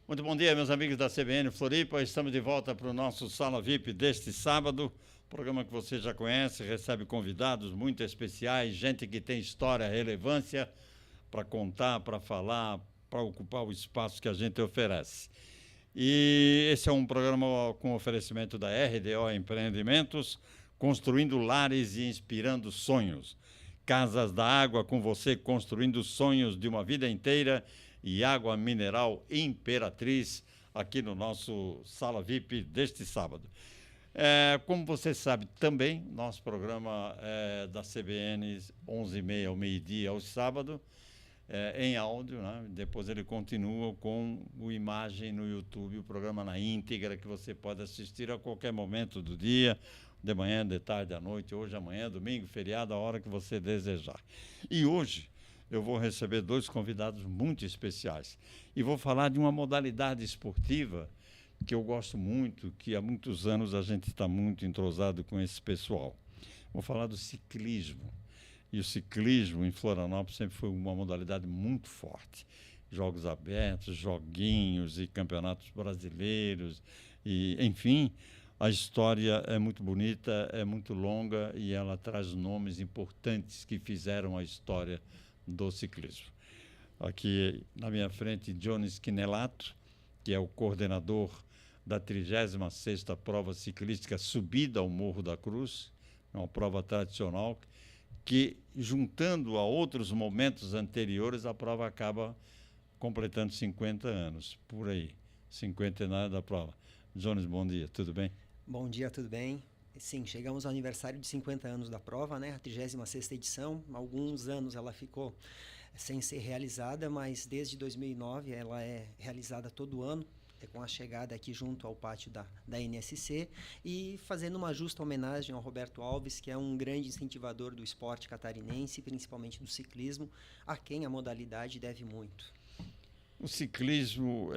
Muito bom dia, meus amigos da CBN Floripa. Estamos de volta para o nosso Sala VIP deste sábado. Programa que você já conhece, recebe convidados muito especiais, gente que tem história, relevância para contar, para falar, para ocupar o espaço que a gente oferece. E esse é um programa com oferecimento da RDO Empreendimentos, construindo lares e inspirando sonhos. Casas da Água com você, construindo sonhos de uma vida inteira. E água mineral Imperatriz, aqui no nosso Sala VIP deste sábado. Como você sabe também, nosso programa é da CBN, 11h30 ao meio-dia, ao sábado, em áudio, né? Depois ele continua com o imagem no YouTube, o programa na íntegra, que você pode assistir a qualquer momento do dia, de manhã, de tarde, à noite, hoje, amanhã, domingo, feriado, a hora que você desejar. E hoje eu vou receber dois convidados muito especiais. E vou falar de uma modalidade esportiva que eu gosto muito, que há muitos anos a gente está muito entrosado com esse pessoal. Vou falar do ciclismo. E o ciclismo em Florianópolis sempre foi uma modalidade muito forte. Jogos abertos, joguinhos e campeonatos brasileiros. E, enfim, a história é muito bonita, é muito longa e ela traz nomes importantes que fizeram a história do ciclismo. Aqui na minha frente, Jones Quinelato, que é o coordenador da 36ª prova ciclística Subida ao Morro da Cruz, uma prova tradicional que, juntando a outros momentos anteriores, a prova acaba completando 50 anos, por aí, cinquentenário da prova. Jones, bom dia, tudo bem? Bom dia, tudo bem? Sim, chegamos ao aniversário de 50 anos da prova, né? A 36ª edição. Há alguns anos ela ficou sem ser realizada, mas desde 2009 ela é realizada todo ano, com a chegada aqui junto ao pátio da NSC e fazendo uma justa homenagem ao Roberto Alves, que é um grande incentivador do esporte catarinense, principalmente do ciclismo, a quem a modalidade deve muito. O ciclismo,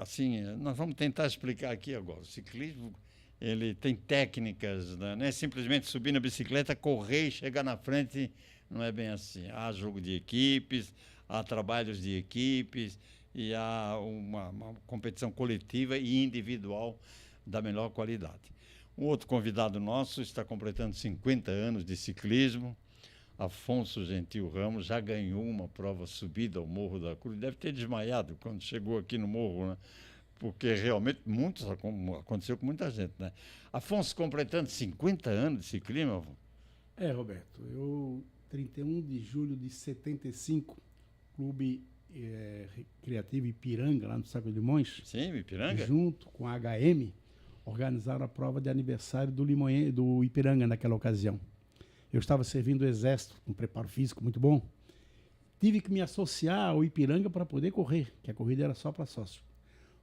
assim, nós vamos tentar explicar aqui agora. O ciclismo, ele tem técnicas, né? Não é simplesmente subir na bicicleta, correr e chegar na frente, não é bem assim. Há jogo de equipes, há trabalhos de equipes e há uma competição coletiva e individual da melhor qualidade. Um outro convidado nosso está completando 50 anos de ciclismo, Afonso Gentil Ramos, já ganhou uma prova subida ao Morro da Cruz, deve ter desmaiado quando chegou aqui no morro, né? Porque realmente aconteceu com muita gente, né? Afonso completando 50 anos de ciclismo. Roberto, eu 31 de julho de 75, Clube Recreativo Ipiranga, lá no Saco de Limões. Sim, Ipiranga. Junto com a HM, organizaram a prova de aniversário do Ipiranga naquela ocasião. Eu estava servindo o Exército, com preparo físico muito bom. Tive que me associar ao Ipiranga para poder correr, que a corrida era só para sócio.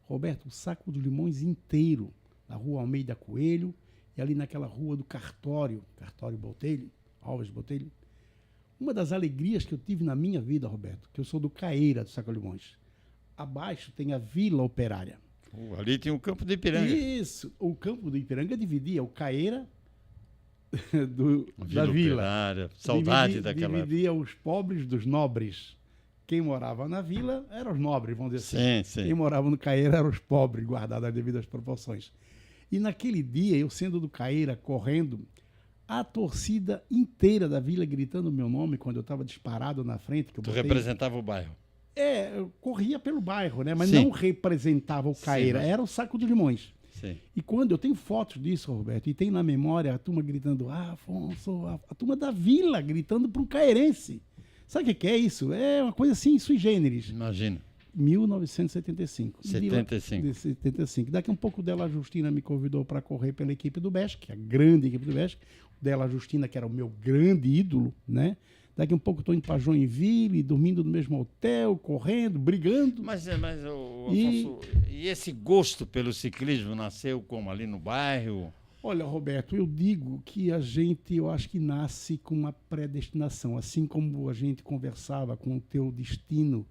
Roberto, o Saco dos Limões inteiro, na rua Almeida Coelho e ali naquela rua do Cartório Botelho, Alves Botelho. Uma das alegrias que eu tive na minha vida, Roberto, que eu sou do Caeira, do Saco dos Limões. Abaixo tem a Vila Operária. Ali tem o campo do Ipiranga. Isso, o campo do Ipiranga dividia o Caeira da Vila. Operária, saudade daquela época. Dividia os pobres dos nobres. Quem morava na vila eram os nobres, vamos dizer assim. Sim. Quem morava no Caeira eram os pobres, guardadas as devidas proporções. E naquele dia, eu sendo do Caeira, correndo, a torcida inteira da vila gritando o meu nome quando eu estava disparado na frente. Que eu representava o bairro? Eu corria pelo bairro, né? Mas Sim. Não representava o Caeira, Sim, mas... era o Saco de Limões. Sim. E quando eu tenho fotos disso, Roberto, e tem na memória a turma gritando, Afonso, a turma da vila gritando para um caerense. Sabe o que é isso? É uma coisa assim, sui generis. Imagina. 1975. 75. Daqui a um pouco, Della Justina me convidou para correr pela equipe do BESC, a grande equipe do BESC. Della Justina, que era o meu grande ídolo, né? Daqui a um pouco estou indo para Joinville, dormindo no mesmo hotel, correndo, brigando. Mas Afonso, e esse gosto pelo ciclismo nasceu como? Ali no bairro? Olha, Roberto, eu digo que eu acho que nasce com uma predestinação. Assim como a gente conversava com o teu destino,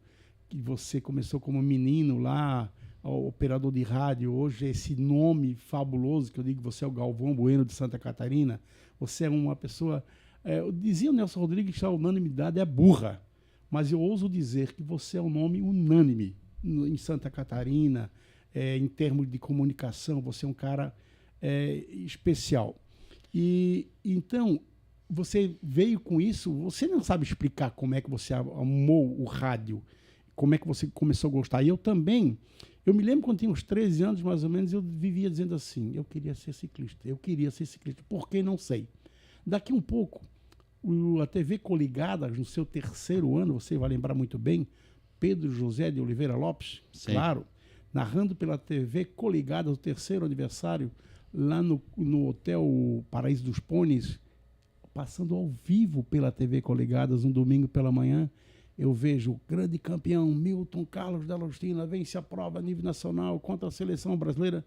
que você começou como menino lá, operador de rádio, hoje esse nome fabuloso, que eu digo que você é o Galvão Bueno de Santa Catarina, você é uma pessoa... dizia o Nelson Rodrigues que a unanimidade é burra, mas eu ouso dizer que você é um nome unânime. em Santa Catarina, em termos de comunicação, você é um cara especial. E então, você veio com isso, você não sabe explicar como é que você amou o rádio, como é que você começou a gostar. E eu também, eu me lembro quando tinha uns 13 anos, mais ou menos, eu vivia dizendo assim, eu queria ser ciclista. Por que não sei? Daqui um pouco, a TV Coligadas, no seu 3º ano, você vai lembrar muito bem, Pedro José de Oliveira Lopes, Sim. claro, narrando pela TV Coligadas o 3º aniversário, lá no Hotel Paraíso dos Pôneis, passando ao vivo pela TV Coligadas, um domingo pela manhã, eu vejo o grande campeão Milton Carlos D'Agostina vence a prova a nível nacional contra a seleção brasileira.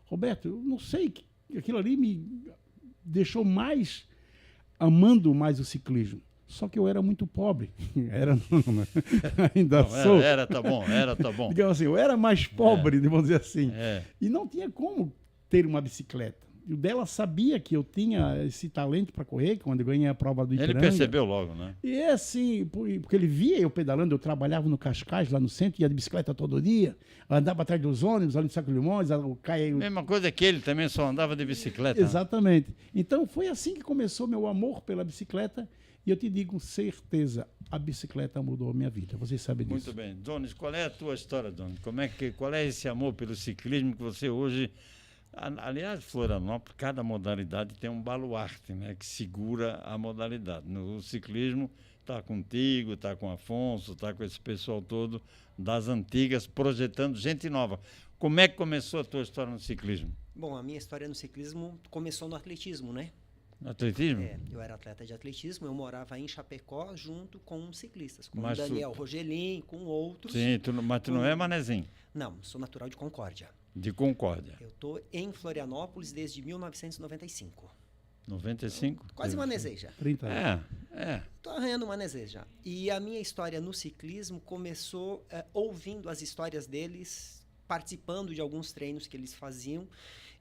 Roberto, eu não sei, aquilo ali me deixou mais, amando mais o ciclismo. Só que eu era muito pobre. Ainda sou. Tá bom. Digamos assim, eu era mais pobre, vamos dizer assim. É. E não tinha como ter uma bicicleta. E o dela sabia que eu tinha esse talento para correr, quando eu ganhei a prova do Ipiranga. Ele percebeu logo, né? E é assim, porque ele via eu pedalando, eu trabalhava no Cascais, lá no centro, ia de bicicleta todo dia, andava atrás dos ônibus, ali no Saco de Limões, Mesma coisa que ele também só andava de bicicleta. Exatamente. Então foi assim que começou meu amor pela bicicleta, e eu te digo com certeza, a bicicleta mudou a minha vida, você sabe disso. Muito bem. Donis, qual é a tua história, Donis? Qual é esse amor pelo ciclismo que você hoje... Aliás, Florianópolis, cada modalidade tem um baluarte, né, que segura a modalidade. No ciclismo, está contigo, está com o Afonso, está com esse pessoal todo das antigas, projetando gente nova. Como é que começou a tua história no ciclismo? Bom, a minha história no ciclismo começou no atletismo, né? No atletismo? Eu era atleta de atletismo, eu morava em Chapecó junto com ciclistas, com Mas o Daniel Rogelin, com outros. Sim, mas tu não é manezinho? Não, sou natural de Concórdia. De Concórdia. Eu estou em Florianópolis desde 1995. 95? Quase manezei já. 30 anos. Estou arranhando manezei já. E a minha história no ciclismo começou ouvindo as histórias deles, participando de alguns treinos que eles faziam.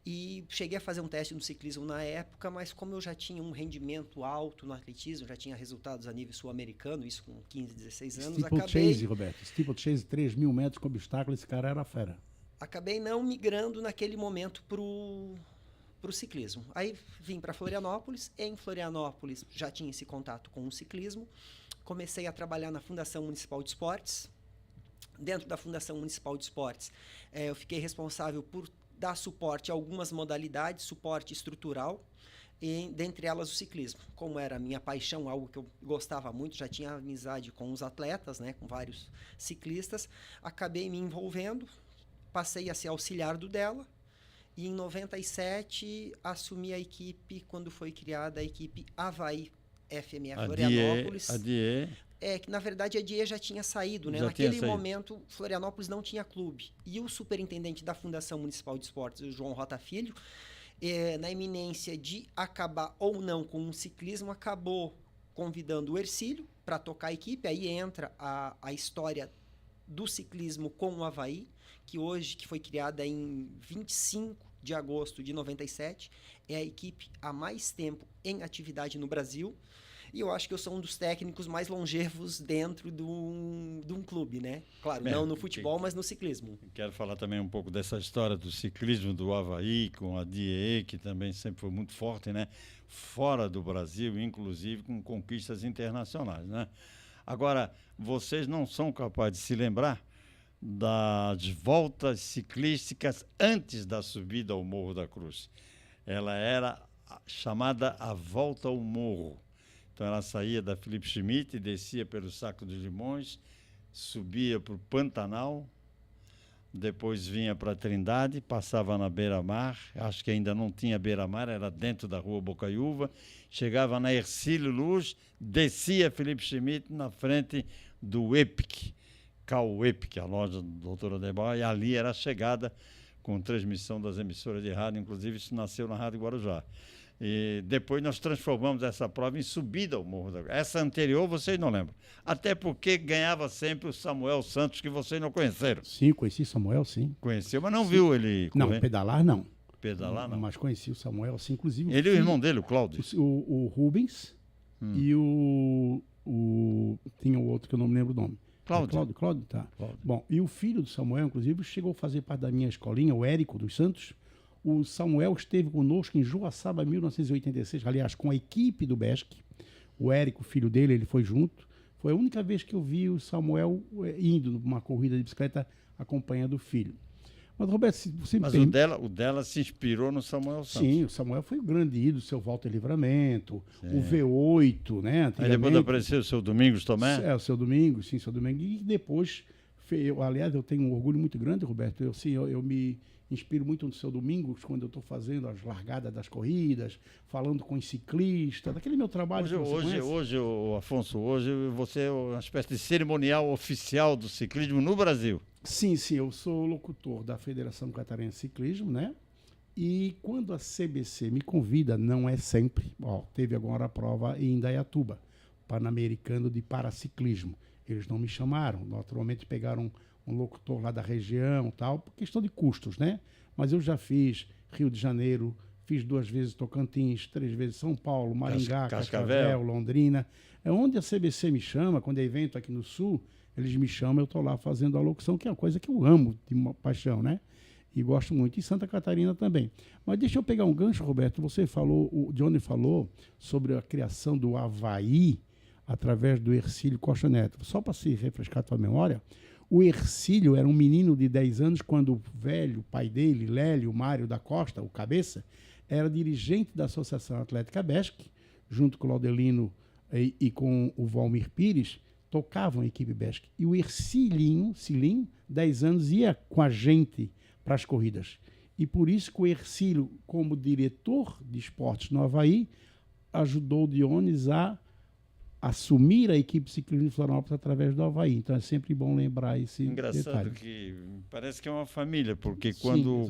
E cheguei a fazer um teste no ciclismo na época, mas como eu já tinha um rendimento alto no atletismo, já tinha resultados a nível sul-americano, isso com 15, 16 anos, Steeplechase, Roberto. Steeplechase, 3.000 metros com obstáculo, esse cara era fera. Acabei não migrando naquele momento pro ciclismo. Aí vim para Florianópolis. Em Florianópolis já tinha esse contato com o ciclismo. Comecei a trabalhar na Fundação Municipal de Esportes. Dentro da Fundação Municipal de Esportes, eu fiquei responsável por dar suporte a algumas modalidades, suporte estrutural, e dentre elas o ciclismo. Como era a minha paixão, algo que eu gostava muito, já tinha amizade com os atletas, né, com vários ciclistas, acabei me envolvendo, passei a ser auxiliar do Dela, e em 97 assumi a equipe, quando foi criada a equipe Avaí FME Florianópolis. A DIE. Que na verdade a DIE já tinha saído, né? Naquele momento, Florianópolis não tinha clube. E o superintendente da Fundação Municipal de Esportes, o João Rota Filho, na iminência de acabar ou não com o ciclismo, acabou convidando o Hercílio para tocar a equipe. Aí entra a história do ciclismo com o Avaí, que foi criada em 25 de agosto de 97, é a equipe há mais tempo em atividade no Brasil, e eu acho que eu sou um dos técnicos mais longevos dentro de um clube, né? Claro, não no futebol, mas no ciclismo. Quero falar também um pouco dessa história do ciclismo do Avaí, com a DIE, que também sempre foi muito forte, né? Fora do Brasil, inclusive com conquistas internacionais, né? Agora, vocês não são capazes de se lembrar das voltas ciclísticas antes da subida ao Morro da Cruz. Ela era chamada a Volta ao Morro. Então ela saía da Felipe Schmidt, descia pelo Saco de Limões, subia para o Pantanal, depois vinha para Trindade, passava na Beira-Mar, acho que ainda não tinha Beira-Mar, era dentro da rua Bocaiúva, chegava na Hercílio Luz, descia Felipe Schmidt na frente do EPIC, Cal EPIC, a loja do doutor Adebar, e ali era a chegada com transmissão das emissoras de rádio, inclusive isso nasceu na Rádio Guarujá. E depois nós transformamos essa prova em subida ao Morro da Cruz. Essa anterior vocês não lembram. Até porque ganhava sempre o Samuel Santos, que vocês não conheceram. Sim, conheci Samuel, sim. Conheceu, mas não viu ele correr? Não, pedalar não. Pedalar não. Mas conheci o Samuel, sim, inclusive. Ele e o irmão dele, o Cláudio. O Rubens e tinha o outro que eu não me lembro o nome. Cláudio. Cláudio, tá. Cláudio. Bom, e o filho do Samuel, inclusive, chegou a fazer parte da minha escolinha, o Érico dos Santos. O Samuel esteve conosco em Joaçaba, 1986, aliás, com a equipe do BESC. O Érico, filho dele, ele foi junto. Foi a única vez que eu vi o Samuel indo numa corrida de bicicleta acompanhando o filho. Mas, Roberto, se você Mas me o dela se inspirou no Samuel Santos. Sim, o Samuel foi o grande ídolo, seu Walter Livramento, Sim. o V8, né? Aí depois apareceu o seu Domingos Tomé. O seu Domingos, sim, seu Domingos. E depois, aliás, eu tenho um orgulho muito grande, Roberto. Eu me inspiro muito no seu Domingos, quando eu estou fazendo as largadas das corridas, falando com os ciclistas, daquele meu trabalho. Hoje, Afonso, você é uma espécie de cerimonial oficial do ciclismo no Brasil. Sim, eu sou locutor da Federação Catarinense de Ciclismo, né? E quando a CBC me convida, não é sempre, teve agora a prova em Indaiatuba, Pan-Americano de Paraciclismo. Eles não me chamaram, naturalmente pegaram um locutor lá da região, tal, por questão de custos, né? Mas eu já fiz Rio de Janeiro, fiz 2 vezes Tocantins, 3 vezes São Paulo, Maringá, Cascavel, Londrina. É onde a CBC me chama, quando é evento aqui no Sul, eles me chamam, eu estou lá fazendo a locução, que é uma coisa que eu amo de uma paixão, né? E gosto muito. E Santa Catarina também. Mas deixa eu pegar um gancho, Roberto. Você falou, o Johnny falou sobre a criação do Avaí através do Hercílio Costa Neto. Só para se refrescar a tua memória, o Hercílio era um menino de 10 anos quando o velho pai dele, Lélio Mário da Costa, o cabeça, era dirigente da Associação Atlética BESC, junto com o Laudelino e com o Valmir Pires, tocavam a equipe BESC. E o Hercílio, 10 anos, ia com a gente para as corridas. E por isso que o Hercílio, como diretor de esportes no Avaí, ajudou o Dionis a assumir a equipe ciclismo de Florianópolis através do Avaí. Então é sempre bom lembrar esse Engraçado detalhe. Que parece que é uma família, porque Sim,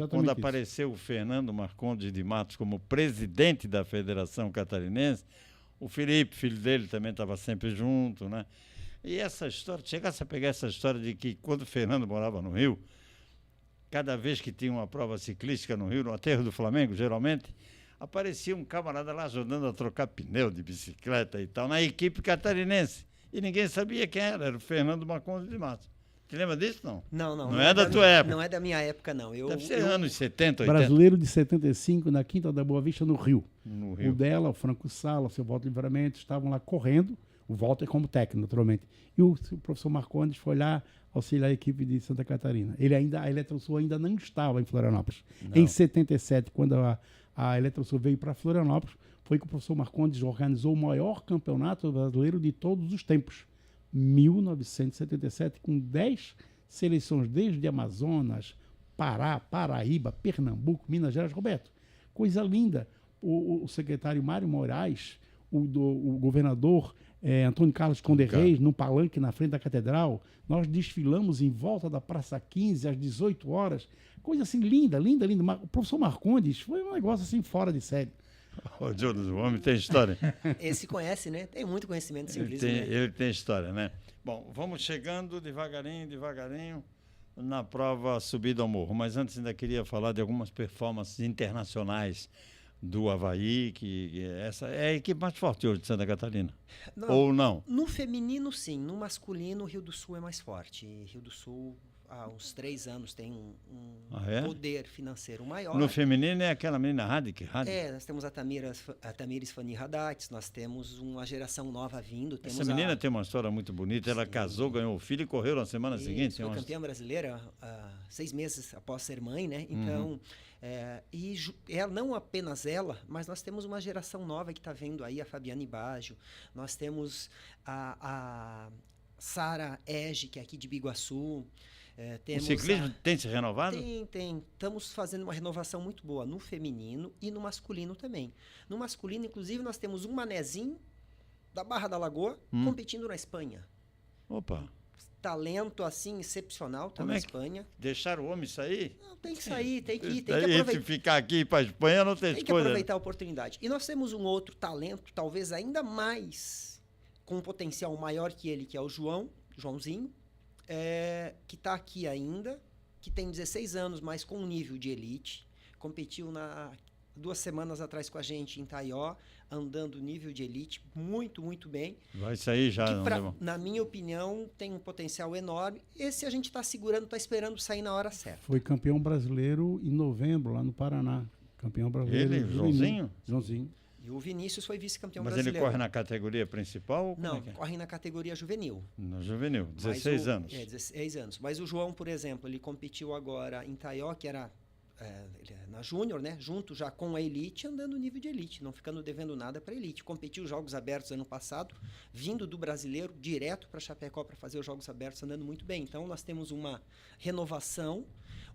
quando apareceu o Fernando Marcondes de Matos como presidente da Federação Catarinense, o Felipe, filho dele, também estava sempre junto, né? E essa história, chegasse a pegar essa história de que quando o Fernando morava no Rio, cada vez que tinha uma prova ciclística no Rio, no aterro do Flamengo, geralmente, aparecia um camarada lá ajudando a trocar pneu de bicicleta e tal, na equipe catarinense. E ninguém sabia quem era o Fernando Marcondes de Matos. Te lembra disso, não? Não é da tua época. Não é da minha época, não. Deve ser anos 70, 80. Brasileiro de 75, na Quinta da Boa Vista, no Rio. No Rio. O dela, o Franco Sala, o seu Walter Livramento, estavam lá correndo, o Walter como técnico, naturalmente. E o professor Marcondes foi lá auxiliar a equipe de Santa Catarina. A Eletrosul ainda não estava em Florianópolis. Não. Em 77, quando a Eletrosul veio para Florianópolis, foi que o professor Marcondes organizou o maior campeonato brasileiro de todos os tempos. 1977, com 10 seleções, desde Amazonas, Pará, Paraíba, Pernambuco, Minas Gerais. Roberto, coisa linda. O secretário Mário Moraes, o governador Antônio Carlos Conde Reis, no palanque na frente da catedral, nós desfilamos em volta da Praça 15 às 18 horas. Coisa assim linda, linda, linda. O professor Marcondes foi um negócio assim fora de série. O Jonas, o homem tem história. Esse conhece, né? Tem muito conhecimento de ciclismo. Ele tem história, né? Bom, vamos chegando devagarinho, na prova subida ao morro. Mas antes ainda queria falar de algumas performances internacionais do Avaí, que essa é a equipe mais forte hoje de Santa Catarina. Não, ou não? No feminino, sim. No masculino, o Rio do Sul é mais forte. Rio do Sul, há uns 3 anos, tem um poder financeiro maior. No feminino é aquela menina Radik? Nós temos a Tamires Fanny Haddad, nós temos uma geração nova vindo. Essa menina tem uma história muito bonita. Ela casou, ganhou o filho e correu na semana seguinte. Foi campeã brasileira 6 meses após ser mãe, né? Então... não apenas ela, mas nós temos uma geração nova que está vendo aí, a Fabiane Baggio, nós temos a Sara Ege, que é aqui de Biguaçu. O ciclismo tem se renovado? Tem. Estamos fazendo uma renovação muito boa no feminino e no masculino também. No masculino, inclusive, nós temos um manezinho da Barra da Lagoa competindo na Espanha. Opa! Talento assim excepcional, tá na Espanha. Deixar o homem sair? Não, tem que sair, tem que ir, tem que aproveitar. Se ficar aqui para a Espanha não tem que coisa. Aproveitar a oportunidade. E nós temos um outro talento, talvez ainda mais, com um potencial maior que ele, que é o Joãozinho, que está aqui ainda, que tem 16 anos, mas com um nível de elite, competiu na 2 semanas atrás com a gente em Taió, andando nível de elite, muito, muito bem. Vai sair já, Que não lembro. na minha opinião, tem um potencial enorme. Esse a gente está segurando, está esperando sair na hora certa. Foi campeão brasileiro em novembro, lá no Paraná. Campeão brasileiro. Ele, Joãozinho? Joãozinho. E o Vinícius foi vice-campeão Mas brasileiro. ele corre na categoria principal? Ou como Não, é que é? corre na categoria juvenil. No juvenil, Mas 16 anos. 16 anos. Mas o João, por exemplo, ele competiu agora em Taió, que era ele é na Júnior, né? Junto já com a Elite, andando no nível de Elite, não ficando devendo nada para Elite. Competiu os Jogos Abertos ano passado, vindo do Brasileiro direto para Chapecó para fazer os Jogos Abertos, andando muito bem. Então, nós temos uma renovação.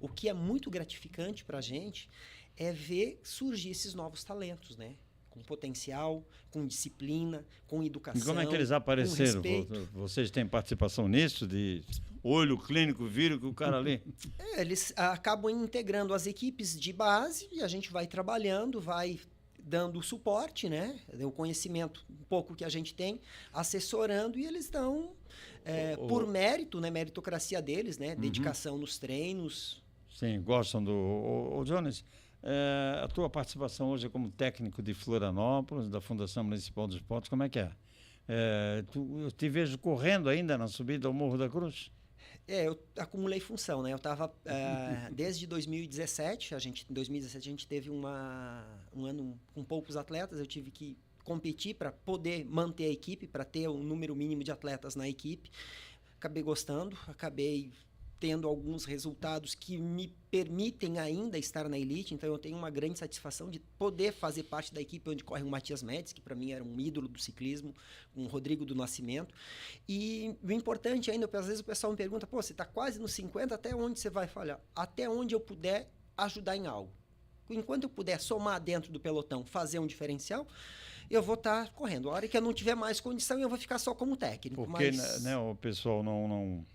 O que é muito gratificante para a gente é ver surgir esses novos talentos, né? Com potencial, com disciplina, com educação. E como é que eles com apareceram? respeito. Vocês têm participação nisso? De olho clínico, viram que o cara ali... Eles acabam integrando as equipes de base e a gente vai trabalhando, vai dando suporte, né? O conhecimento um pouco que a gente tem, assessorando, e eles estão, por mérito, né? Meritocracia deles, né? Dedicação nos treinos. Sim, gostam do... Ô, Jones, a tua participação hoje como técnico de Florianópolis, da Fundação Municipal dos Esportes, como é que é? Eu te vejo correndo ainda na subida ao Morro da Cruz? Eu acumulei função, né? Eu estava desde 2017, em 2017 a gente teve um ano com poucos atletas, eu tive que competir para poder manter a equipe, para ter um número mínimo de atletas na equipe. Acabei gostando, acabei tendo alguns resultados que me permitem ainda estar na elite, então eu tenho uma grande satisfação de poder fazer parte da equipe onde corre o Matias Médici, que para mim era um ídolo do ciclismo, um Rodrigo do Nascimento. E o importante ainda, às vezes o pessoal me pergunta, pô, você está quase nos 50, até onde você vai falhar? Até onde eu puder ajudar em algo. Enquanto eu puder somar dentro do pelotão, fazer um diferencial, eu vou estar correndo. A hora que eu não tiver mais condição, eu vou ficar só como técnico. Porque o pessoal não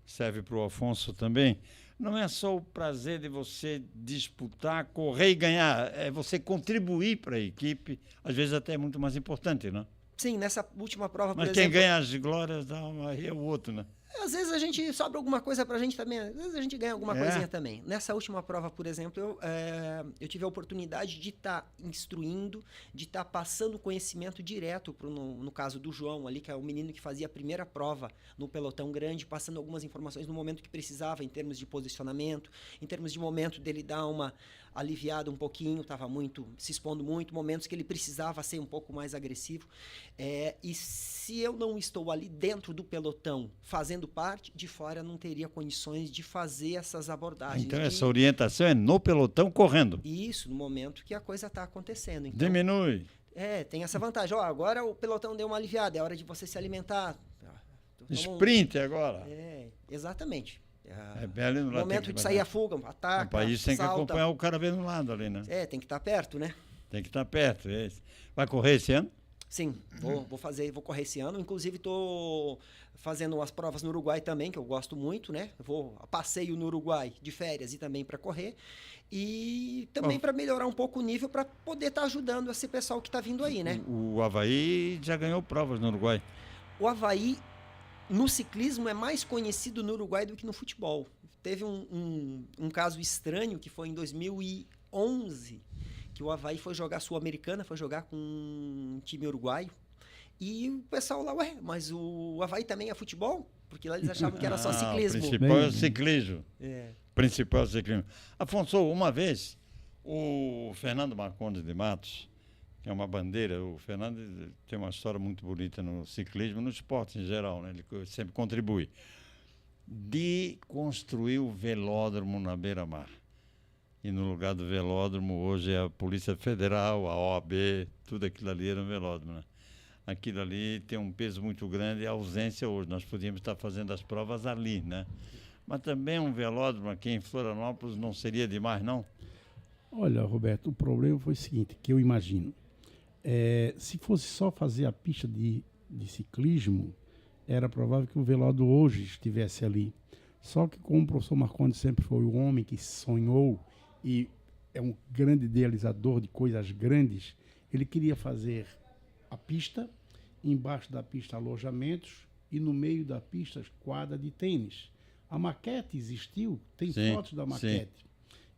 serve para o Afonso também. Não é só o prazer de você disputar, correr e ganhar, é você contribuir para a equipe, às vezes até é muito mais importante, né? Sim, nessa última prova, Mas por quem exemplo... ganha as glórias aí é o outro, né? Às vezes a gente sobra alguma coisa pra gente também, às vezes a gente ganha alguma coisinha também. Nessa última prova, por exemplo, eu tive a oportunidade de estar instruindo, de estar passando conhecimento direto, no caso do João ali, que é o menino que fazia a primeira prova no pelotão grande, passando algumas informações no momento que precisava, em termos de posicionamento, em termos de momento dele dar uma aliviada um pouquinho, estava se expondo muito, momentos que ele precisava ser um pouco mais agressivo. E se eu não estou ali dentro do pelotão fazendo parte, de fora não teria condições de fazer essas abordagens. Então essa orientação é no pelotão correndo. Isso, no momento que a coisa está acontecendo. Então, diminui. Tem essa vantagem. Agora o pelotão deu uma aliviada, é hora de você se alimentar. Sprint agora. Exatamente. Ali no momento de sair a fuga, ataca, o país tem salta. que acompanhar o cara bem no lado ali, né? Tem que estar perto, né? Tem que estar perto. Vai correr esse ano? Sim, vou correr esse ano. Inclusive, estou fazendo as provas no Uruguai também, que eu gosto muito, né? Passeio no Uruguai de férias e também para correr. E também para melhorar um pouco o nível, para poder estar ajudando esse pessoal que está vindo aí, né? O Avaí já ganhou provas no Uruguai. O Avaí, no ciclismo, é mais conhecido no Uruguai do que no futebol. Teve um caso estranho, que foi em 2011, que o Avaí foi jogar Sul-Americana, foi jogar com um time uruguaio. E o pessoal lá, mas o Avaí também é futebol? Porque lá eles achavam que era só ciclismo. O principal é o ciclismo. Principal é o ciclismo. Afonso, uma vez, o Fernando Marcondes de Matos, que é uma bandeira, o Fernando tem uma história muito bonita no ciclismo, no esporte em geral, né? Ele sempre contribui, de construir o velódromo na beira-mar. E no lugar do velódromo, hoje é a Polícia Federal, a OAB, tudo aquilo ali era um velódromo, né? Aquilo ali tem um peso muito grande e a ausência hoje. Nós podíamos estar fazendo as provas ali, né? Mas também um velódromo aqui em Florianópolis não seria demais, não? Olha, Roberto, o problema foi o seguinte, que eu imagino. Se fosse só fazer a pista de ciclismo, era provável que o velódromo hoje estivesse ali. Só que como o professor Marcondes sempre foi o homem que sonhou e é um grande idealizador de coisas grandes, ele queria fazer a pista, embaixo da pista alojamentos e no meio da pista quadra de tênis. A maquete existiu, tem fotos da maquete.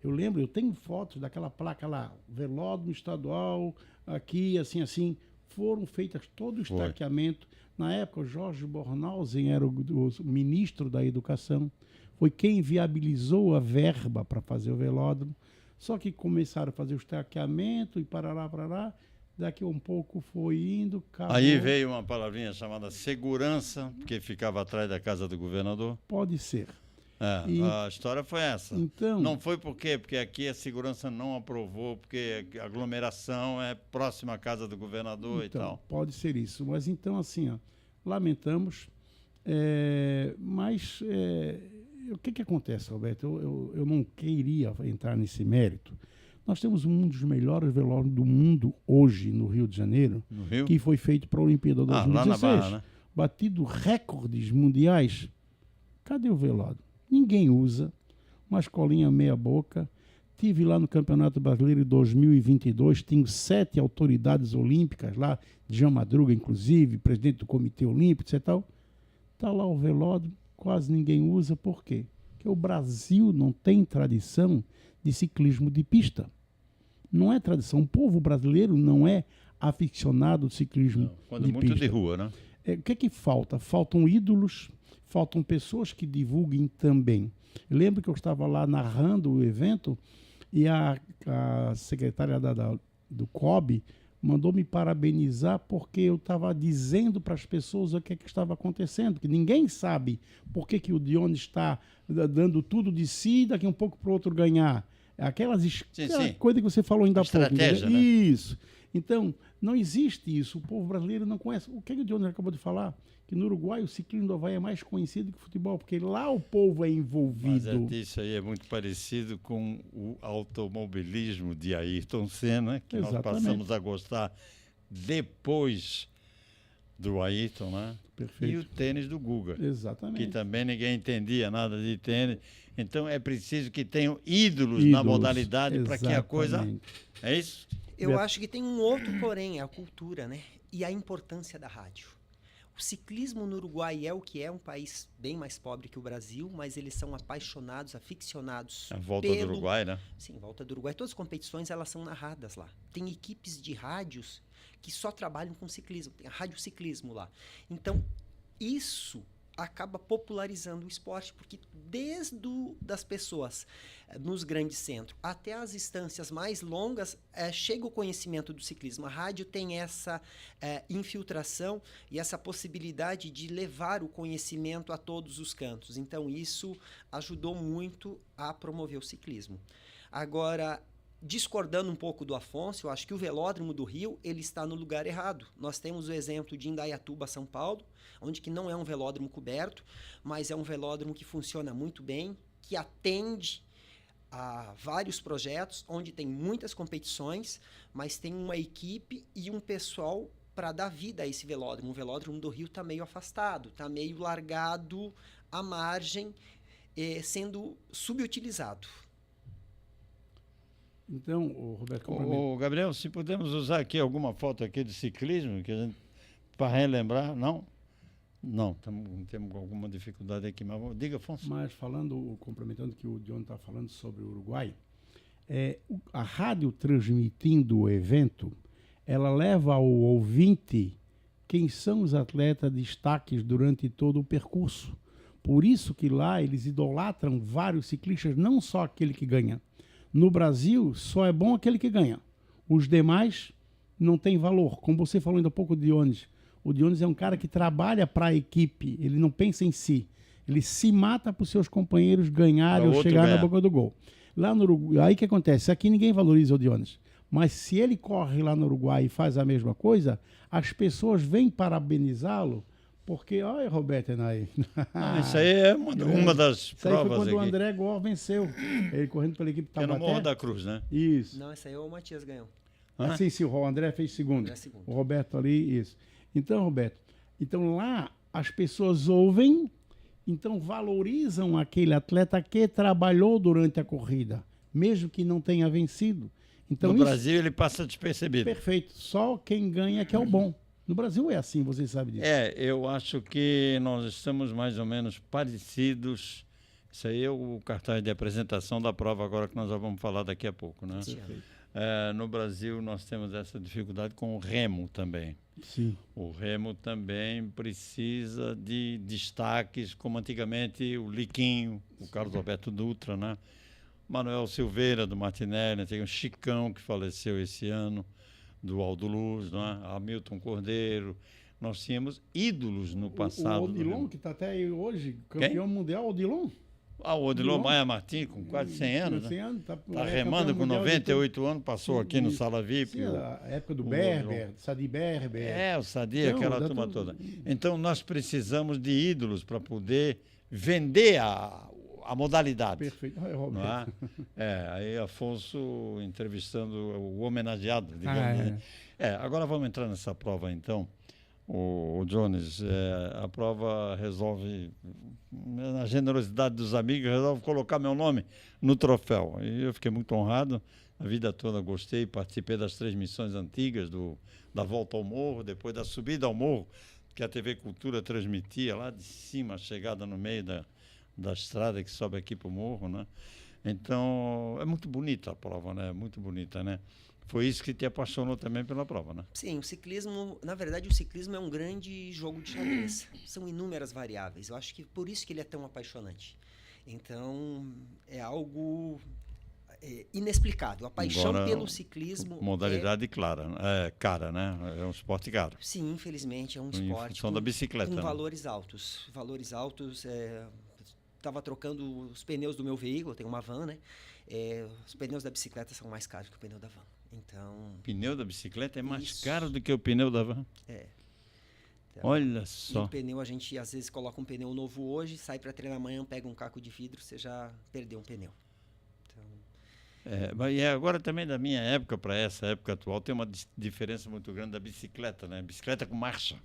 Eu lembro, eu tenho fotos daquela placa lá, velódromo estadual, aqui, assim, foram feitas todo o estaqueamento. Na época, o Jorge Bornhausen era o ministro da Educação, foi quem viabilizou a verba para fazer o velódromo. Só que começaram a fazer o estaqueamento e parará, daqui a um pouco foi indo, acabou. Aí veio uma palavrinha chamada segurança, que ficava atrás da casa do governador. Pode ser. A história foi essa. Então, não foi por quê? Porque aqui a segurança não aprovou, porque a aglomeração é próxima à casa do governador e tal. Pode ser isso. Mas então, assim, lamentamos. Mas o que acontece, Roberto? Eu não queria entrar nesse mérito. Nós temos um dos melhores velódromos do mundo hoje no Rio de Janeiro, que foi feito para a Olimpíada 2016. Lá na Barra, né? Batido recordes mundiais. Cadê o velódromo? Ninguém usa. Uma escolinha meia boca. Tive lá no Campeonato Brasileiro em 2022, tenho 7 autoridades olímpicas lá, Djalma Madruga, inclusive, presidente do Comitê Olímpico, etc. Está lá o velódromo, quase ninguém usa. Por quê? Porque o Brasil não tem tradição de ciclismo de pista. Não é tradição. O povo brasileiro não é aficionado ao ciclismo de muito pista. De rua, né? O que falta? Faltam ídolos, faltam pessoas que divulguem também. Eu lembro que eu estava lá narrando o evento e a secretária do COB mandou me parabenizar porque eu estava dizendo para as pessoas o que estava acontecendo, que ninguém sabe por que o Dionis está dando tudo de si e daqui a um pouco para o outro ganhar. Aquela coisa que você falou ainda há pouco. Estratégia, né? Isso. Então, não existe isso. O povo brasileiro não conhece. O que o Dionis acabou de falar? Que no Uruguai o ciclismo do Havaí é mais conhecido que o futebol, porque lá o povo é envolvido. Mas isso aí é muito parecido com o automobilismo de Ayrton Senna, que nós passamos a gostar depois do Ayrton, né? Perfeito. E o tênis do Guga. Exatamente. Que também ninguém entendia nada de tênis. Então é preciso que tenham ídolos na modalidade para que a coisa... É isso? Eu acho que tem um outro porém, a cultura, né? E a importância da rádio. O ciclismo no Uruguai é o que é, um país bem mais pobre que o Brasil, mas eles são apaixonados, aficionados. A volta do Uruguai, né? Sim, volta do Uruguai. Todas as competições, elas são narradas lá. Tem equipes de rádios que só trabalham com ciclismo. Tem a rádio ciclismo lá. Então, isso acaba popularizando o esporte, porque desde das pessoas nos grandes centros até as instâncias mais longas, chega o conhecimento do ciclismo. A rádio tem essa infiltração e essa possibilidade de levar o conhecimento a todos os cantos. Então, isso ajudou muito a promover o ciclismo. Agora, discordando um pouco do Afonso, eu acho que o Velódromo do Rio ele está no lugar errado. Nós temos o exemplo de Indaiatuba, São Paulo, onde que não é um velódromo coberto, mas é um velódromo que funciona muito bem, que atende a vários projetos, onde tem muitas competições, mas tem uma equipe e um pessoal para dar vida a esse velódromo. O Velódromo do Rio está meio afastado, está meio largado à margem, sendo subutilizado. Então, Roberto... Gabriel, se podemos usar aqui alguma foto aqui de ciclismo, que a gente, para relembrar, não? Não, temos alguma dificuldade aqui, mas diga, Afonso. Mas complementando o que o Dionis está falando sobre o Uruguai, a rádio transmitindo o evento, ela leva ao ouvinte quem são os atletas destaques durante todo o percurso. Por isso que lá eles idolatram vários ciclistas, não só aquele que ganha. No Brasil, só é bom aquele que ganha. Os demais não têm valor. Como você falou ainda há pouco, Dionis. O Dionis é um cara que trabalha para a equipe. Ele não pensa em si. Ele se mata para os seus companheiros ganharem ou chegar na boca do gol. Lá no Uruguai, aí o que acontece? Aqui ninguém valoriza o Dionis. Mas se ele corre lá no Uruguai e faz a mesma coisa, as pessoas vêm parabenizá-lo. Porque, olha, Roberto Enay. Isso aí é uma das isso aí provas. Foi quando aqui. o André Góes venceu. Ele correndo pela equipe Taubaté. É no Morro da Cruz, né? Isso. Não, esse aí o Matias ganhou. Sim, o André fez segundo. O Roberto ali, isso. Então, Roberto, lá as pessoas ouvem, então valorizam aquele atleta que trabalhou durante a corrida, mesmo que não tenha vencido. Então, no Brasil ele passa despercebido. Perfeito. Só quem ganha que é o bom. No Brasil é assim, você sabe disso. Eu acho que nós estamos mais ou menos parecidos, Isso aí é o cartaz de apresentação da prova agora que nós já vamos falar daqui a pouco, né? No Brasil nós temos essa dificuldade com o remo também. Sim. O remo também precisa de destaques, como antigamente o Liquinho, o Carlos Alberto Dutra, né? Manuel Silveira, do Martinelli, tem o Chicão, que faleceu esse ano, do Aldo Luz, né? Hamilton Cordeiro. Nós tínhamos ídolos no passado. O Odilon, que está até aí hoje, campeão mundial, Odilon. O Odilon Maia Martins, com quase 100 anos, né? 100 anos, Tá remando com 98 anos, passou aqui no Sala VIP. Sim, a época do Berber, Sadi Berber. O Sadi, aquela turma toda. Então, nós precisamos de ídolos para poder vender a modalidade. Perfeito. Não é? Aí Afonso entrevistando o homenageado, digamos. Né? Agora vamos entrar nessa prova, então. O Jones, a prova resolve, na generosidade dos amigos, resolve colocar meu nome no troféu. E eu fiquei muito honrado, a vida toda gostei, participei das transmissões antigas, da volta ao morro, depois da subida ao morro, que a TV Cultura transmitia lá de cima, a chegada no meio da estrada que sobe aqui para o morro, né? Então, é muito bonita a prova, né? Muito bonita, né? Foi isso que te apaixonou também pela prova, né? Sim, o ciclismo, na verdade, o ciclismo é um grande jogo de xadrez. São inúmeras variáveis. Eu acho que por isso que ele é tão apaixonante. Então, é algo inexplicável. A paixão pelo ciclismo... Modalidade clara, cara, né? É um esporte caro. Sim, infelizmente, é um esporte da bicicleta, com né? valores altos. Valores altos, estava trocando os pneus do meu veículo, eu tenho uma van, né? Os pneus da bicicleta são mais caros que o pneu da van. Então, o pneu da bicicleta é mais caro do que o pneu da van? Então, olha só. E o pneu, a gente às vezes coloca um pneu novo hoje, sai para treinar amanhã, pega um caco de vidro, você já perdeu um pneu. Então... e agora também da minha época para essa época atual tem uma diferença muito grande da bicicleta, né? Bicicleta com marcha.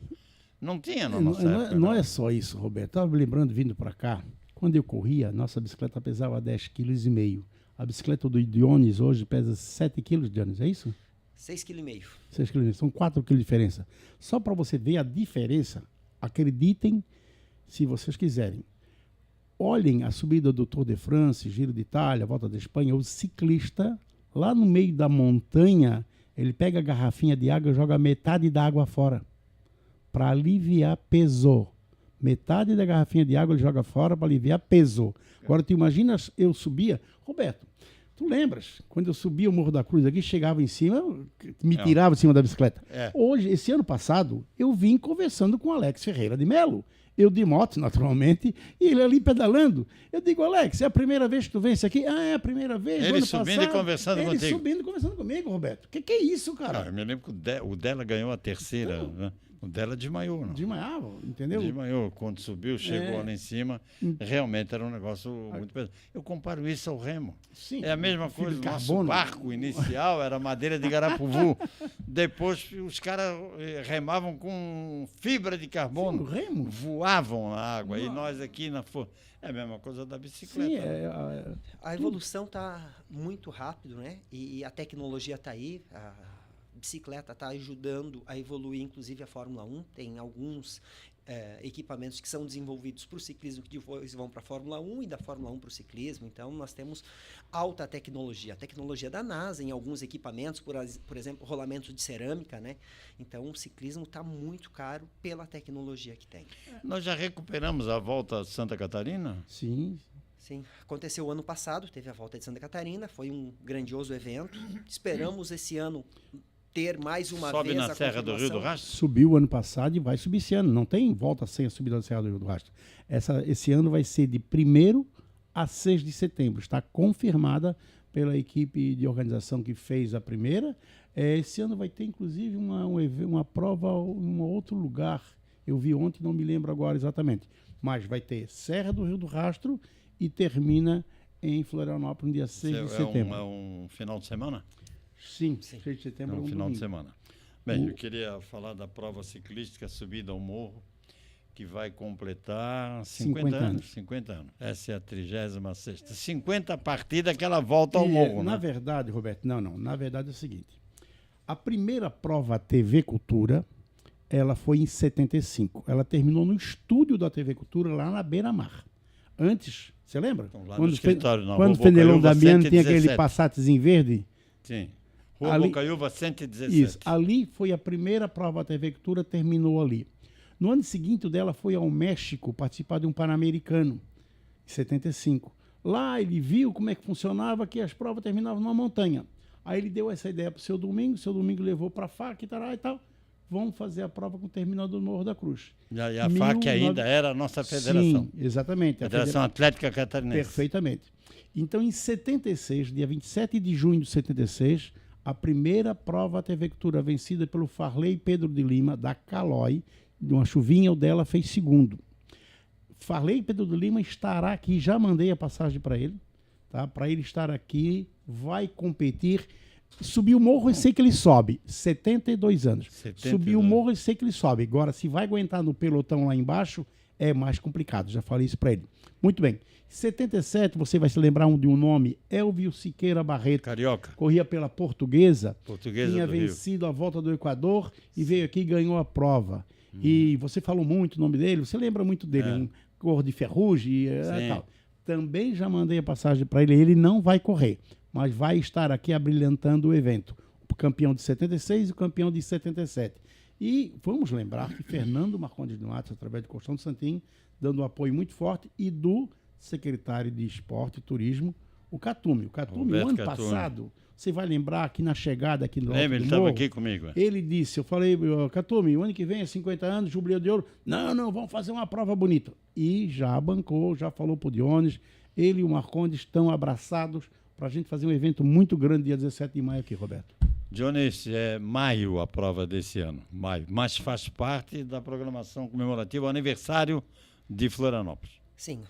Não tinha na nossa época. Não é só isso, Roberto. Estava me lembrando, vindo para cá, quando eu corria, nossa bicicleta pesava 10,5 kg. A bicicleta do Dionis hoje pesa 7 kg, Dionis, é isso? 6,5 kg. 6 kg, são 4 kg de diferença. Só para você ver a diferença, acreditem, se vocês quiserem. Olhem a subida do Tour de France, Giro de Itália, Volta da Espanha, o ciclista, lá no meio da montanha, ele pega a garrafinha de água e joga metade da água fora, para aliviar peso. Metade da garrafinha de água ele joga fora para aliviar peso. Agora, tu imaginas, eu subia... Roberto, tu lembras? Quando eu subia o Morro da Cruz aqui, chegava em cima, me tirava de cima da bicicleta. Hoje, esse ano passado, eu vim conversando com o Alex Ferreira de Melo. Eu de moto, naturalmente, e ele ali pedalando. Eu digo, Alex, é a primeira vez que tu vem aqui? É a primeira vez. Ele subindo e conversando contigo. Ele subindo e conversando comigo, Roberto. Que é isso, cara? Eu me lembro que o dela ganhou a terceira, né? O dela desmaiou, não? Desmaiava, entendeu? Desmaiou. Quando subiu, chegou lá em cima, realmente era um negócio muito pesado. Eu comparo isso ao remo. Sim, é a mesma coisa. O nosso barco inicial era madeira de garapuvu. Depois os caras remavam com fibra de carbono. Sim, remo. Voavam na água. E nós aqui é a mesma coisa da bicicleta. Sim, a evolução está muito rápido, né? E a tecnologia está aí. A bicicleta está ajudando a evoluir, inclusive a Fórmula 1. Tem alguns equipamentos que são desenvolvidos para o ciclismo que depois vão para a Fórmula 1 e da Fórmula 1 para o ciclismo. Então, nós temos alta tecnologia. A tecnologia da NASA em alguns equipamentos, por exemplo, rolamentos de cerâmica, né? Então, o ciclismo está muito caro pela tecnologia que tem. Nós já recuperamos a Volta a Santa Catarina? Sim. Sim, aconteceu ano passado, teve a Volta de Santa Catarina, foi um grandioso evento. Esperamos esse ano ter mais uma Sobe vez na Serra do Rio do Rastro? Subiu ano passado e vai subir esse ano. Não tem volta sem a subida da Serra do Rio do Rastro. Esse ano vai ser de 1º a 6 de setembro. Está confirmada pela equipe de organização que fez a primeira. Esse ano vai ter, inclusive, uma prova em um outro lugar. Eu vi ontem, não me lembro agora exatamente. Mas vai ter Serra do Rio do Rastro e termina em Florianópolis no dia 6 de setembro. É um final de semana? Sim, 6 de setembro é um final domingo. de semana. Bem, eu queria falar da prova ciclística Subida ao Morro, que vai completar 50 anos. 50 anos. Essa é a 36ª. 50 a partir daquela volta ao morro, na né? verdade, Roberto, não. Na verdade é o seguinte. A primeira prova TV Cultura, ela foi em 75. Ela terminou no estúdio da TV Cultura, lá na Beira-Mar. Antes, Você lembra? Então, lá no escritório, não. Quando o Rua Fenelon Bocaiúva, Damiano tinha 117. aquele Passatezinho verde? Sim. Rua Ali- Bocaiúva, 117. Isso. Ali foi a primeira prova da prefeitura, terminou ali. No ano seguinte, o dela foi ao México participar de um Pan-Americano, em 75. Lá ele viu como é que funcionava, que as provas terminavam numa montanha. Aí ele deu essa ideia para o seu Domingo levou para a FAC e tal. Vamos fazer a prova com o terminal do Morro da Cruz. E a FAC ainda era a nossa federação. Sim, exatamente. a Federação Atlética Catarinense. Perfeitamente. Então, em 76, dia 27 de junho de 76, a primeira prova da prefeitura vencida pelo Farley Pedro de Lima, da Calói, de uma chuvinha, o dela fez segundo. Farley Pedro de Lima estará aqui, já mandei a passagem para ele, tá? Para ele estar aqui, vai competir. Subir o morro, eu sei que ele sobe, 72 anos. 72. Subir o morro, eu sei que ele sobe. Agora, se vai aguentar no pelotão lá embaixo, é mais complicado. Já falei isso para ele. Muito bem. 77, você vai se lembrar de um nome, Elvio Siqueira Barreto. Carioca. Corria pela Portuguesa. Portuguesa Tinha do Rio. vencido a volta do Equador e veio aqui e ganhou a prova. E você falou muito o nome dele, você lembra muito dele, É. um cor de ferrugem e Sim. tal. Também já mandei a passagem para ele, ele não vai correr, mas vai estar aqui abrilhantando o evento. O campeão de 76 e o campeão de 77. E vamos lembrar que Fernando Marcondes de Matos, através do Colchão do Santinho, dando um apoio muito forte, e do secretário de Esporte e Turismo, o Catume. O Catume, Roberto o ano Catume. passado, você vai lembrar que na chegada aqui no Lembra, ele estava aqui comigo. ele disse, eu falei, Catume, o ano que vem é 50 anos, Jubileu de Ouro. Não, vamos fazer uma prova bonita. E já bancou, já falou pro Dionis, ele e o Marcondes estão abraçados para a gente fazer um evento muito grande dia 17 de maio aqui, Roberto. Dionis, é maio a prova desse ano, maio, mas faz parte da programação comemorativa, o aniversário de Florianópolis. Sim,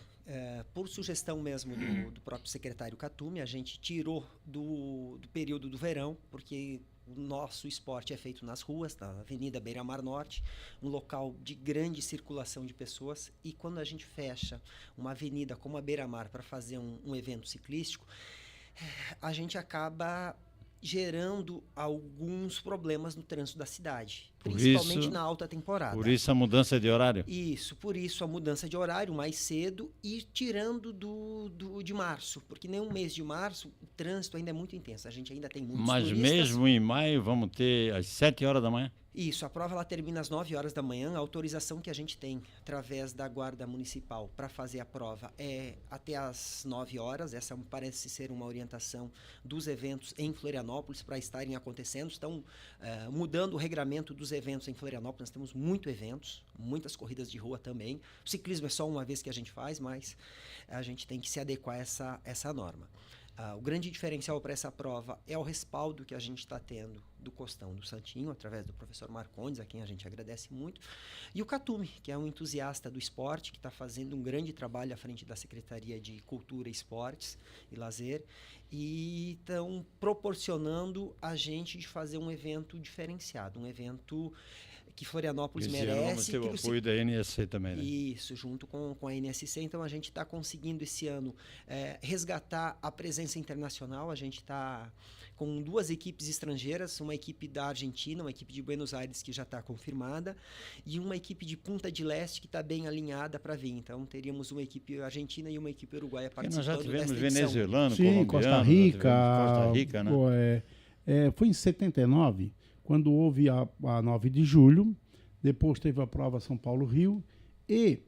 por sugestão mesmo do próprio secretário Catume, a gente tirou do período do verão, porque o nosso esporte é feito nas ruas, na Avenida Beira-Mar Norte, um local de grande circulação de pessoas, e quando a gente fecha uma avenida como a Beira-Mar para fazer um evento ciclístico, a gente acaba gerando alguns problemas no trânsito da cidade, Por principalmente isso- na alta temporada. Por isso a mudança de horário. Isso, por isso a mudança de horário mais cedo e tirando de março, porque nem um mês de março o trânsito ainda é muito intenso, a gente ainda tem muitos Mas turistas. mesmo em maio vamos ter às 7 horas da manhã. Isso, a prova ela termina às 9 horas da manhã, a autorização que a gente tem através da Guarda Municipal para fazer a prova é até às 9 horas, essa parece ser uma orientação dos eventos em Florianópolis para estarem acontecendo, estão mudando o regramento dos eventos em Florianópolis, nós temos muitas corridas de rua também, o ciclismo é só uma vez que a gente faz, mas a gente tem que se adequar a essa norma. O grande diferencial para essa prova é o respaldo que a gente está tendo do Costão do Santinho, através do professor Marcondes, a quem a gente agradece muito, e o Catume, que é um entusiasta do esporte, que está fazendo um grande trabalho à frente da Secretaria de Cultura, Esportes e Lazer, e estão proporcionando a gente de fazer um evento diferenciado, um evento que Florianópolis Esse ano vamos merece. ter o apoio da NSC também, né? Isso, junto com a NSC. Então, a gente está conseguindo esse ano resgatar a presença internacional. A gente está com 2 equipes estrangeiras, uma equipe da Argentina, uma equipe de Buenos Aires que já está confirmada, e uma equipe de Punta del Este que está bem alinhada para vir. Então, teríamos uma equipe argentina e uma equipe uruguaia Porque participando nós já tivemos desta edição. venezuelano, Sim, colombiano, Costa já Rica. tivemos Costa Rica, né? Foi em 79, quando houve a 9 de julho, depois teve a prova São Paulo-Rio, e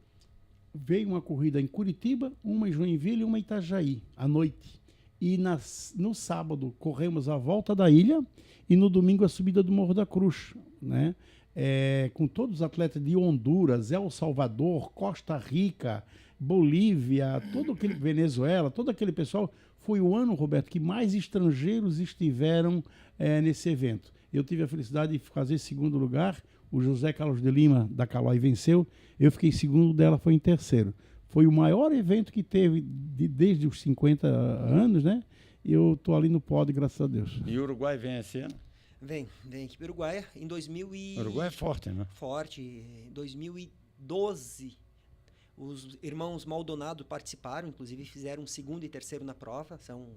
veio uma corrida em Curitiba, uma em Joinville e uma em Itajaí, à noite. E no sábado corremos a volta da ilha e no domingo a subida do Morro da Cruz, né? Com todos os atletas de Honduras, El Salvador, Costa Rica, Bolívia, todo aquele Venezuela, todo aquele pessoal. Foi o ano, Roberto, que mais estrangeiros estiveram nesse evento. Eu tive a felicidade de fazer segundo lugar. O José Carlos de Lima, da Calói, venceu. Eu fiquei segundo, dela foi em terceiro. Foi o maior evento que teve desde os 50 anos, né? E eu estou ali no pódio, graças a Deus. E o Uruguai vem esse ano? Vem a equipe uruguaia em 2000 e... O Uruguai é forte, né? Forte. Em 2012, os irmãos Maldonado participaram, inclusive fizeram 2º e 3º na prova, são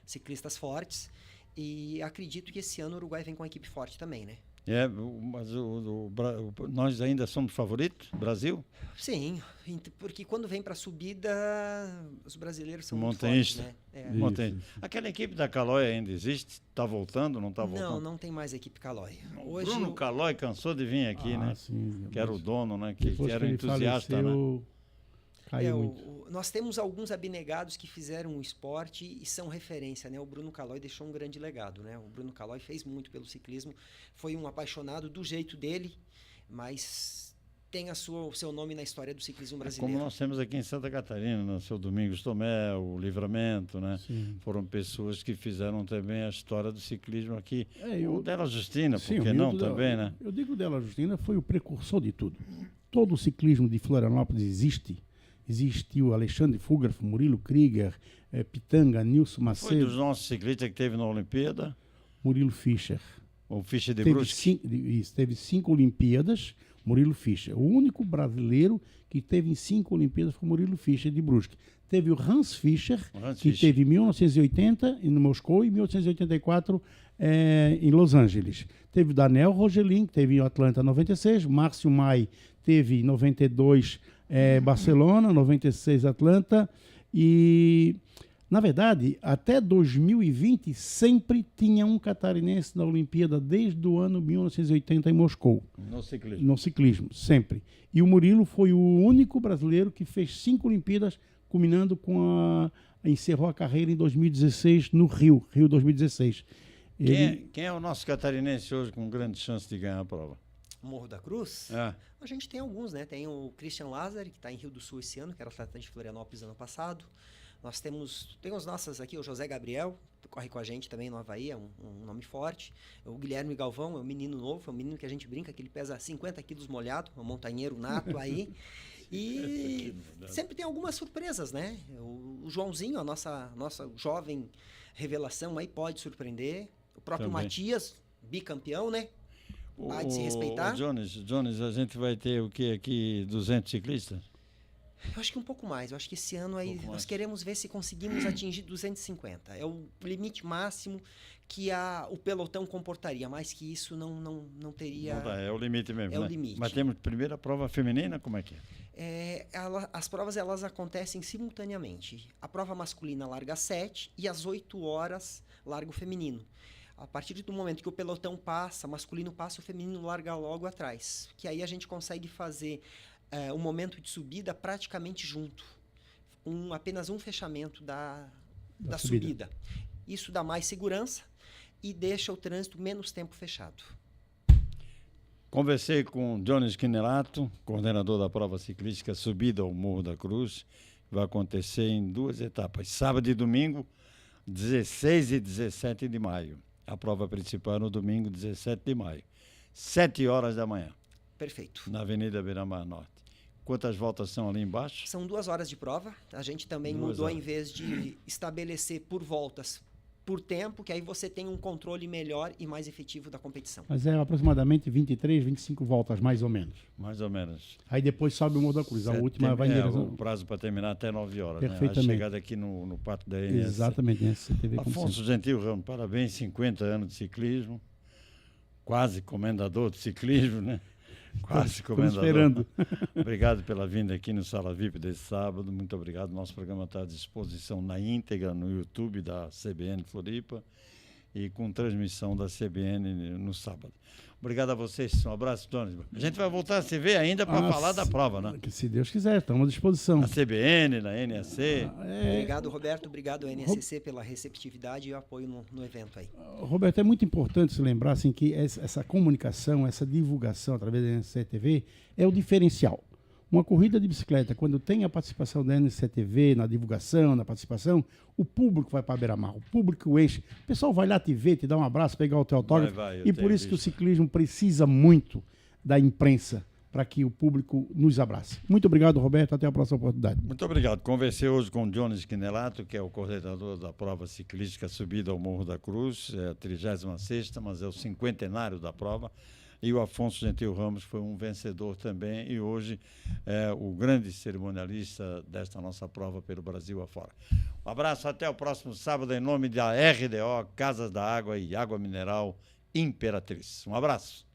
ciclistas fortes. E acredito que esse ano o Uruguai vem com uma equipe forte também, né? Mas nós ainda somos favoritos, Brasil? Sim, porque quando vem para a subida, os brasileiros são montanhista. muito fortes, né? Aquela equipe da Calói ainda existe? Está voltando, não está voltando? Não tem mais equipe Calói. Hoje Bruno Calói cansou de vir aqui, né? Sim, que era o dono, né? Que era ele entusiasta, faleceu, né? Caiu muito. Nós temos alguns abnegados que fizeram o esporte e são referência, né? O Bruno Calói deixou um grande legado, né? O Bruno Calói fez muito pelo ciclismo, foi um apaixonado do jeito dele, mas tem o seu nome na história do ciclismo brasileiro. Como nós temos aqui em Santa Catarina, né? O seu Domingos Tomé, o Livramento, né? Sim. Foram pessoas que fizeram também a história do ciclismo aqui. O Della Justina, sim, por que não também, né? Eu digo Della Justina foi o precursor de tudo. Todo o ciclismo de Florianópolis existiu Alexandre Fúgrafo, Murilo Krieger, Pitanga, Nilson Macedo. Foi dos nossos ciclistas que teve na Olimpíada? Murilo Fischer. O Fischer de Brusque. Teve 5 Olimpíadas, Murilo Fischer. O único brasileiro que teve em 5 Olimpíadas foi Murilo Fischer de Brusque. Teve o Hans Fischer, teve em 1980 em Moscou e 1884 em Los Angeles. Teve o Daniel Rogelin, que teve em Atlanta em 96, Márcio Mai teve em 92 Barcelona, 96 Atlanta e, na verdade, até 2020 sempre tinha um catarinense na Olimpíada desde o ano 1980 em Moscou. No ciclismo, sempre. E o Murilo foi o único brasileiro que fez 5 Olimpíadas, culminando com encerrou a carreira em 2016 no Rio 2016. Quem é o nosso catarinense hoje com grande chance de ganhar a prova? Morro da Cruz? A gente tem alguns, né? Tem o Christian Lazari, que está em Rio do Sul esse ano, que era atleta de Florianópolis ano passado. Nós temos os nossos aqui, o José Gabriel, que corre com a gente também no Havaí, é um nome forte. O Guilherme Galvão é um menino novo, é um menino que a gente brinca que ele pesa 50 quilos molhado, um montanheiro nato aí. E sempre tem algumas surpresas, né? O Joãozinho, a nossa jovem revelação aí, pode surpreender. O próprio também. Matias, bicampeão, né? Vai de se respeitar. Jones, a gente vai ter o que aqui? 200 ciclistas? Eu acho que um pouco mais. Eu acho que esse ano aí nós queremos ver se conseguimos atingir 250. É o limite máximo que o pelotão comportaria. Mais que isso não teria... Não dá, é o limite mesmo, é né? O limite. Mas temos primeira prova feminina, como é que é? As provas elas acontecem simultaneamente. A prova masculina larga às 7 e às 8 horas larga o feminino. A partir do momento que o pelotão passa, masculino passa, o feminino larga logo atrás. Que aí a gente consegue fazer um momento de subida praticamente junto. Apenas um fechamento da subida. Isso dá mais segurança e deixa o trânsito menos tempo fechado. Conversei com Jones Quinelato, coordenador da prova ciclística Subida ao Morro da Cruz. Vai acontecer em 2 etapas, sábado e domingo, 16 e 17 de maio. A prova principal no domingo, 17 de maio, 7 horas da manhã. Perfeito. Na Avenida Beira-Mar Norte. Quantas voltas são ali embaixo? São 2 horas de prova. A gente também mudou, em vez de estabelecer por voltas, por tempo, que aí você tem um controle melhor e mais efetivo da competição. Mas é aproximadamente 23, 25 voltas, mais ou menos. Mais ou menos. Aí depois sobe o Morro da Cruz. A última vai em direção... O prazo para terminar até 9 horas. Perfeitamente. Né? A chegada aqui no pátio da NSC. Exatamente. NSCTV, Afonso Gentil Ramos, parabéns, 50 anos de ciclismo. Quase comendador de ciclismo, né? Quase comendador. Esperando. Obrigado pela vinda aqui no Sala VIP desse sábado. Muito obrigado. Nosso programa está à disposição na íntegra no YouTube da CBN Floripa e com transmissão da CBN no sábado. Obrigado a vocês. Um abraço, Jones. A gente vai voltar a se ver ainda para falar da prova, né? Se Deus quiser, estamos à disposição. Na CBN, na NSC. Obrigado, Roberto. Obrigado, NSC, pela receptividade e apoio no evento aí. Roberto, é muito importante se lembrar assim, que essa comunicação, essa divulgação através da NSC-TV é o diferencial. Uma corrida de bicicleta, quando tem a participação da NSC-TV na divulgação, na participação, o público vai para a beira-mar, o público enche. O pessoal vai lá te ver, te dar um abraço, pegar o teu autógrafo. E por isso que o ciclismo precisa muito da imprensa para que o público nos abrace. Muito obrigado, Roberto. Até a próxima oportunidade. Muito obrigado. Conversei hoje com o Jones Quinelato, que é o coordenador da prova ciclística Subida ao Morro da Cruz. É a 36ª, mas é o 50º da prova. E o Afonso Gentil Ramos foi um vencedor também e hoje é o grande cerimonialista desta nossa prova pelo Brasil afora. Um abraço, até o próximo sábado em nome da RDO, Casas da Água e Água Mineral Imperatriz. Um abraço.